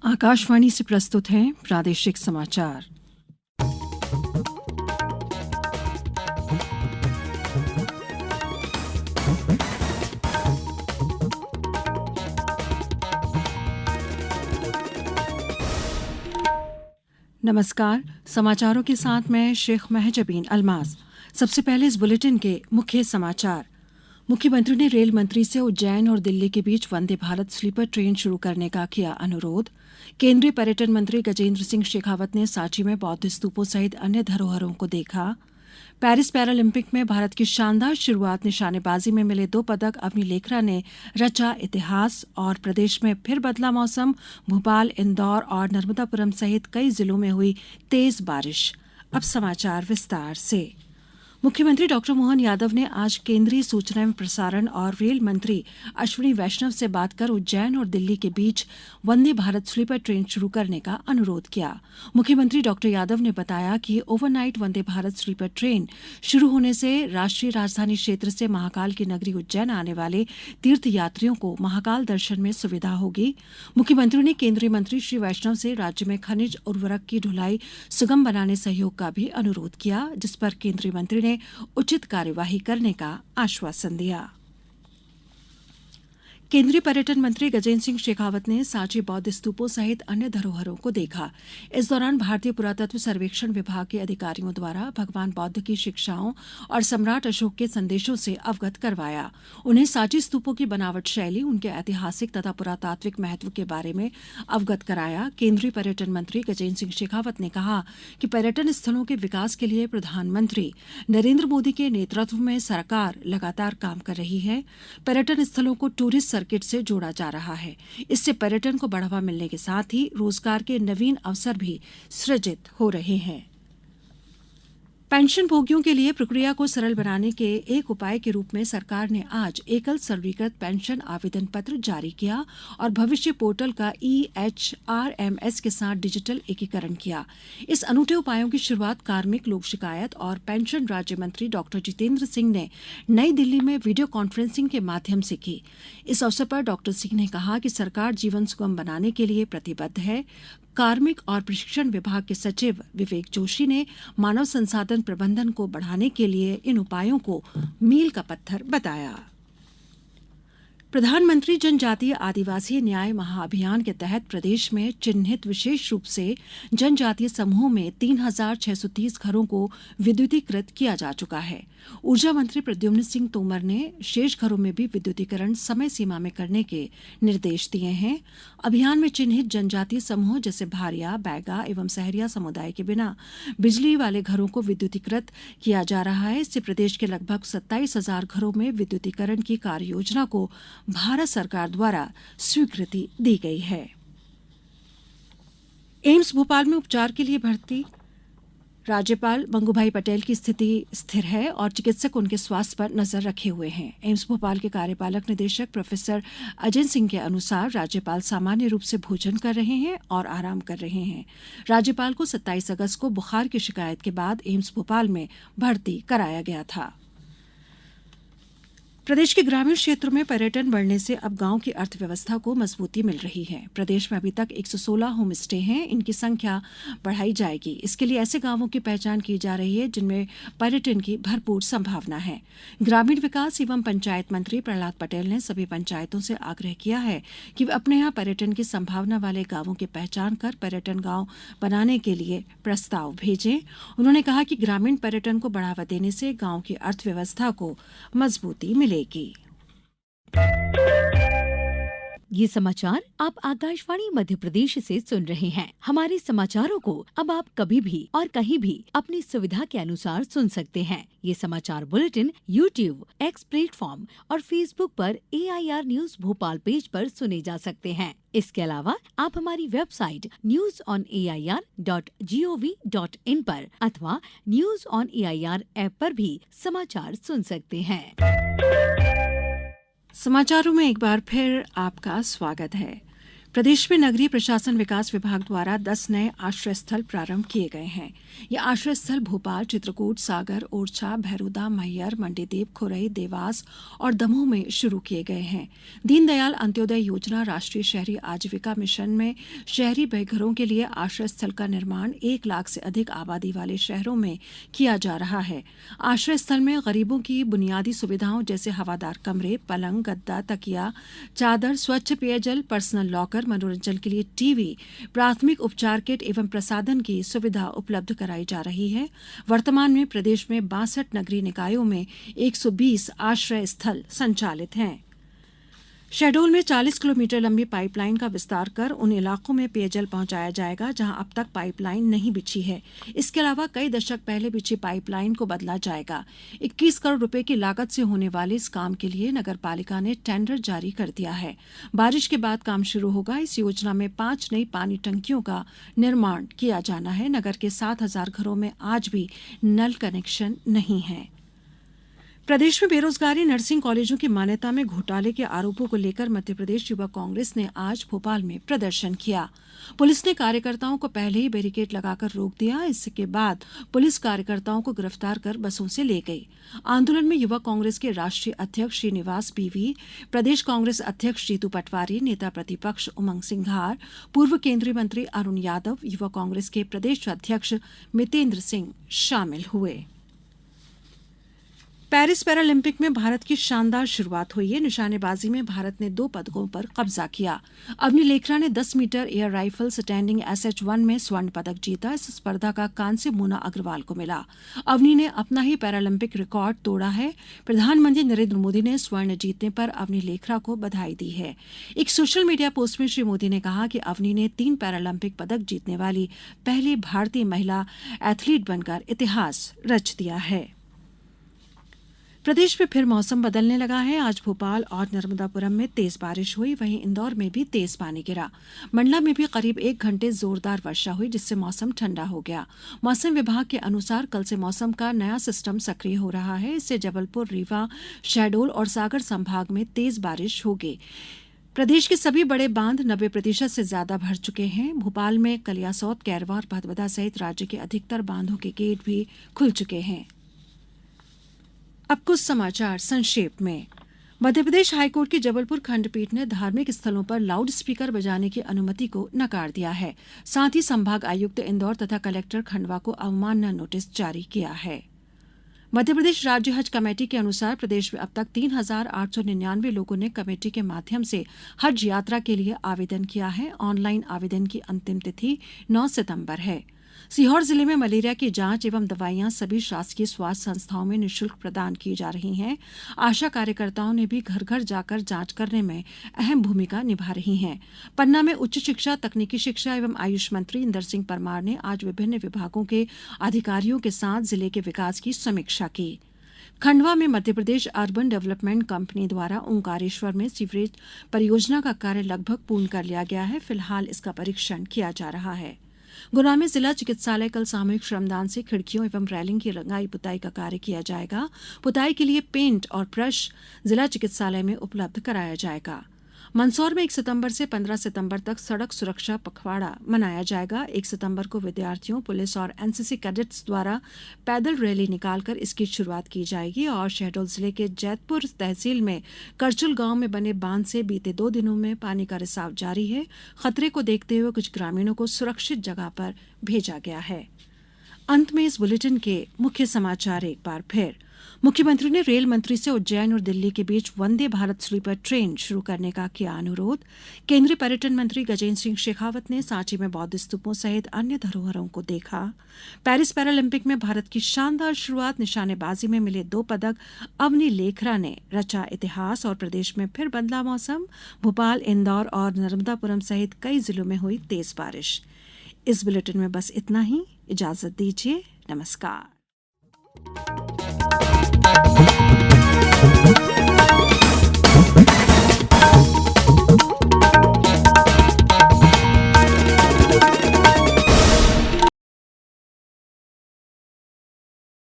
आकाशवाणी से प्रस्तुत हैं प्रादेशिक समाचार। नमस्कार, समाचारों के साथ मैं शेख महजबीन अल्मास। सबसे पहले इस बुलेटिन के मुख्य समाचार। मुख्यमंत्री ने रेल मंत्री से उज्जैन और दिल्ली के बीच वंदे भारत स्लीपर ट्रेन शुरू करने का किया अनुरोध। केंद्रीय पर्यटन मंत्री गजेंद्र सिंह शेखावत ने सांची में बौद्ध स्तूपों सहित अन्य धरोहरों को देखा। पेरिस पैरालंपिक में भारत की शानदार शुरुआत, निशानेबाजी में मिले 2 पदक, अवनी लेखरा ने रचा इतिहास। और प्रदेश में फिर बदला मौसम, भोपाल, इंदौर और नर्मदापुरम सहित कई जिलों में हुई तेज बारिश। अब समाचार विस्तार से। मुख्यमंत्री डॉक्टर मोहन यादव ने आज केंद्रीय सूचना एवं प्रसारण और रेल मंत्री अश्विनी वैष्णव से बात कर उज्जैन और दिल्ली के बीच वंदे भारत स्लीपर ट्रेन शुरू करने का अनुरोध किया। मुख्यमंत्री डॉक्टर यादव ने बताया कि overnight Vande Bharat sleeper train शुरू होने से राष्ट्रीय राजधानी क्षेत्र से महाकाल की नगरी उज्जैन आने वाले तीर्थयात्रियों को महाकाल दर्शन में सुविधा होगी। मुख्यमंत्री ने केंद्रीय मंत्री श्री वैष्णव से राज्य में खनिज उर्वरक की ढुलाई सुगम बनाने सहयोग का भी अनुरोध किया, जिस पर केंद्रीय मंत्री ने उचित कार्यवाही करने का आश्वासन दिया। केंद्रीय पर्यटन मंत्री गजेंद्र सिंह शेखावत ने सांची बौद्ध स्तूपों सहित अन्य धरोहरों को देखा। इस दौरान भारतीय पुरातत्व सर्वेक्षण विभाग के अधिकारियों द्वारा भगवान बौद्ध की शिक्षाओं और सम्राट अशोक के संदेशों से अवगत करवाया। उन्हें सांची स्तूपों की बनावट शैली, उनके ऐतिहासिक तथा पुरातात्विक महत्व के बारे में अवगत कराया। केंद्रीय पर्यटन मंत्री गजेंद्र सिंह शेखावत ने कहा कि पर्यटन स्थलों के विकास के लिए प्रधानमंत्री नरेंद्र मोदी के नेतृत्व में सरकार लगातार काम कर रही है। पर्यटन स्थलों को टूरिस्ट सर्किट से जोड़ा जा रहा है। इससे पर्यटन को बढ़ावा मिलने के साथ ही रोजगार के नवीन अवसर भी सृजित हो रहे हैं। पेंशन भोगियों के लिए प्रक्रिया को सरल बनाने के एक उपाय के रूप में सरकार ने आज एकल सरलीकृत पेंशन आवेदन पत्र जारी किया और भविष्य पोर्टल का EHRMS के साथ डिजिटल एकीकरण किया। इस अनूठे उपायों की शुरुआत कार्मिक, लोक शिकायत और पेंशन राज्य मंत्री डॉक्टर जितेंद्र सिंह ने नई दिल्ली में वीडियो कॉन्फ्रेंसिंग के माध्यम से की। इस अवसर पर डॉक्टर सिंह ने कहा कि सरकार जीवन सुगम बनाने के लिए प्रतिबद्ध है। कार्मिक और प्रशिक्षण विभाग के सचिव विवेक जोशी ने मानव संसाधन प्रबंधन को बढ़ाने के लिए इन उपायों को मील का पत्थर बताया। प्रधानमंत्री जनजातीय आदिवासी न्याय महाअभियान के तहत प्रदेश में चिन्हित विशेष रूप से जनजातीय समूहों में 3,630 घरों को विद्युतीकृत किया जा चुका है। ऊर्जा मंत्री प्रद्युम्न सिंह तोमर ने शेष घरों में भी विद्युतीकरण समय सीमा में करने के निर्देश दिए हैं। अभियान में चिन्हित जनजातीय समूह जैसे भारिया, बैगा एवं सहरिया समुदाय के बिना बिजली वाले घरों को विद्युतीकृत किया जा रहा है। इससे प्रदेश के लगभग 27,000 घरों में विद्युतीकरण की कार्य योजना को भारत सरकार द्वारा स्वीकृति दी गई है। एम्स भोपाल में उपचार के लिए भर्ती राज्यपाल मंगूभाई पटेल की स्थिति स्थिर है और चिकित्सक उनके स्वास्थ्य पर नजर रखे हुए हैं। एम्स भोपाल के कार्यपालक निदेशक प्रोफेसर अजय सिंह के अनुसार राज्यपाल सामान्य रूप से भोजन कर रहे हैं और आराम कर रहे हैं। राज्यपाल को 27 अगस्त को बुखार की शिकायत के बाद एम्स भोपाल में भर्ती कराया गया था। प्रदेश के ग्रामीण क्षेत्रों में पर्यटन बढ़ने से अब गांव की अर्थव्यवस्था को मजबूती मिल रही है। प्रदेश में अभी तक 116 होम स्टे हैं, इनकी संख्या बढ़ाई जाएगी। इसके लिए ऐसे गांवों की पहचान की जा रही है जिनमें पर्यटन की भरपूर संभावना है। ग्रामीण विकास एवं पंचायत मंत्री प्रहलाद पटेल ने सभी पंचायतों से आग्रह किया है कि वे अपने यहाँ पर्यटन की संभावना वाले गांवों की पहचान कर पर्यटन गांव बनाने के लिए प्रस्ताव भेजें। उन्होंने कहा कि ग्रामीण पर्यटन को बढ़ावा देने से गांव की अर्थव्यवस्था को मजबूती मिलेगी। ये समाचार आप आकाशवाणी मध्य प्रदेश से सुन रहे हैं। हमारे समाचारों को अब आप कभी भी और कहीं भी अपनी सुविधा के अनुसार सुन सकते हैं। ये समाचार बुलेटिन YouTube, X प्लेटफॉर्म और Facebook पर AIR न्यूज भोपाल पेज पर सुने जा सकते हैं। इसके अलावा आप हमारी वेबसाइट newsonair.gov.in पर अथवा न्यूज ऑन AIR ऐप पर भी समाचार सुन सकते हैं। समाचारों में एक बार फिर आपका स्वागत है। प्रदेश में नगरीय प्रशासन विकास विभाग द्वारा 10 नए आश्रय स्थल प्रारंभ किए गए हैं। ये आश्रय स्थल भोपाल, चित्रकूट, सागर, ओरछा, भैरोदा, मैहर, मंडीदीप, खुरई, देवास और दमोह में शुरू किए गए हैं। दीनदयाल अंत्योदय योजना राष्ट्रीय शहरी आजीविका मिशन में शहरी बेघरों के लिए आश्रय स्थल का निर्माण 1 लाख से अधिक आबादी वाले शहरों में किया जा रहा है। आश्रय स्थल में गरीबों की बुनियादी सुविधाओं जैसे हवादार कमरे, पलंग, गद्दा, तकिया, चादर, स्वच्छ पेयजल, पर्सनल लॉकर, मनोरंजन के लिए टीवी, प्राथमिक उपचार किट एवं प्रसाधन की सुविधा उपलब्ध कराई जा रही है। वर्तमान में प्रदेश में 62 नगरीय निकायों में 120 आश्रय स्थल संचालित हैं। शहडोल में 40 किलोमीटर लंबी पाइपलाइन का विस्तार कर उन इलाकों में पेयजल पहुंचाया जाएगा जहां अब तक पाइपलाइन नहीं बिछी है। इसके अलावा कई दशक पहले बिछी पाइपलाइन को बदला जाएगा। 21 करोड़ रुपए की लागत से होने वाले इस काम के लिए नगर पालिका ने टेंडर जारी कर दिया है। बारिश के बाद काम शुरू होगा। इस योजना में 5 नई पानी टंकियों का निर्माण किया जाना है। नगर के 7,000 घरों में आज भी नल कनेक्शन नहीं है। प्रदेश में बेरोजगारी, नर्सिंग कॉलेजों की मान्यता में घोटाले के आरोपों को लेकर मध्य प्रदेश युवा कांग्रेस ने आज भोपाल में प्रदर्शन किया। पुलिस ने कार्यकर्ताओं को पहले ही बैरिकेड लगाकर रोक दिया। इसके बाद पुलिस कार्यकर्ताओं को गिरफ्तार कर बसों से ले गई। आंदोलन में युवा कांग्रेस के राष्ट्रीय अध्यक्ष श्रीनिवास पीवी, प्रदेश कांग्रेस अध्यक्ष जीतू पटवारी, नेता प्रतिपक्ष उमंग सिंघार, पूर्व केंद्रीय मंत्री अरुण यादव, युवा कांग्रेस के प्रदेश अध्यक्ष मितेंद्र सिंह शामिल हुए। पेरिस पैरालंपिक में भारत की शानदार शुरुआत हुई है। निशानेबाजी में भारत ने 2 पदकों पर कब्जा किया। अवनी लेखरा ने 10 metre air rifle standing SH1 में स्वर्ण पदक जीता। इस स्पर्धा का कांस्य मोना अग्रवाल को मिला। अवनी ने अपना ही पैरालंपिक रिकॉर्ड तोड़ा है। प्रधानमंत्री नरेंद्र मोदी ने स्वर्ण जीतने पर अवनी लेखरा को बधाई दी है। एक सोशल मीडिया पोस्ट में श्री मोदी ने कहा कि अवनी ने 3 पैरालंपिक पदक जीतने वाली पहली भारतीय महिला एथलीट बनकर इतिहास रच दिया है। प्रदेश में फिर मौसम बदलने लगा है। आज भोपाल और नर्मदापुरम में तेज बारिश हुई, वहीं इंदौर में भी तेज पानी गिरा। मंडला में भी करीब 1 घंटे जोरदार वर्षा हुई, जिससे मौसम ठंडा हो गया। मौसम विभाग के अनुसार कल से मौसम का नया सिस्टम सक्रिय हो रहा है। इससे जबलपुर, रीवा, शहडोल और सागर संभाग में तेज बारिश होगी। प्रदेश के सभी बड़े बांध 90% से ज्यादा भर चुके हैं। भोपाल में कलियासौत, कैरवा और भदभदा सहित राज्य के अधिकतर बांधों के गेट भी खुल चुके हैं। अब कुछ समाचार संक्षेप में। मध्यप्रदेश हाईकोर्ट की जबलपुर खंडपीठ ने धार्मिक स्थलों पर लाउड स्पीकर बजाने की अनुमति को नकार दिया है। साथ ही संभाग आयुक्त इंदौर तथा कलेक्टर खंडवा को अवमानना नोटिस जारी किया है। मध्यप्रदेश राज्य हज कमेटी के अनुसार प्रदेश में अब तक 3,899 लोगों ने कमेटी के माध्यम से हज यात्रा के लिए आवेदन किया है। ऑनलाइन आवेदन की अंतिम तिथि 9 सितंबर है। सीहोर जिले में मलेरिया की जांच एवं दवाइयां सभी शासकीय स्वास्थ्य संस्थाओं में निःशुल्क प्रदान की जा रही हैं। आशा कार्यकर्ताओं ने भी घर घर जाकर जांच करने में अहम भूमिका निभा रही हैं। पन्ना में उच्च शिक्षा, तकनीकी शिक्षा एवं आयुष मंत्री इंदर सिंह परमार ने आज विभिन्न विभागों के अधिकारियों के साथ जिले के विकास की समीक्षा की। खंडवा में मध्यप्रदेश अर्बन डेवलपमेंट कंपनी द्वारा ओंकारेश्वर में सीवरेज परियोजना का कार्य लगभग पूर्ण कर लिया गया है। फिलहाल इसका परीक्षण किया जा रहा है। गुना में जिला चिकित्सालय कल सामूहिक श्रमदान से खिड़कियों एवं रैलिंग की रंगाई पुताई का कार्य किया जाएगा। पुताई के लिए पेंट और ब्रश जिला चिकित्सालय में उपलब्ध कराया जाएगा। मंदसौर में 1 सितंबर से 15 सितंबर तक सड़क सुरक्षा पखवाड़ा मनाया जाएगा। 1 सितंबर को विद्यार्थियों, पुलिस और एनसीसी कैडेट्स द्वारा पैदल रैली निकालकर इसकी शुरुआत की जाएगी। और शहडोल जिले के जैतपुर तहसील में करचुल गांव में बने बांध से बीते 2 दिनों में पानी का रिसाव जारी है। खतरे को देखते हुए कुछ ग्रामीणों को सुरक्षित जगह पर भेजा गया है। अंत में इस बुलेटिन के मुख्य समाचार एक बार फिर। मुख्यमंत्री ने रेल मंत्री से उज्जैन और दिल्ली के बीच वंदे भारत स्लीपर ट्रेन शुरू करने का किया अनुरोध। केंद्रीय पर्यटन मंत्री गजेंद्र सिंह शेखावत ने सांची में बौद्ध स्तूपों सहित अन्य धरोहरों को देखा। पेरिस पैरालंपिक में भारत की शानदार शुरुआत, निशानेबाजी में मिले 2 पदक, अवनी लेखरा ने रचा इतिहास। और प्रदेश में फिर बदला मौसम, भोपाल, इंदौर और नर्मदापुरम सहित कई जिलों में हुई तेज बारिश। इस बुलेटिन में बस इतना ही। इजाजत दीजिए। नमस्कार।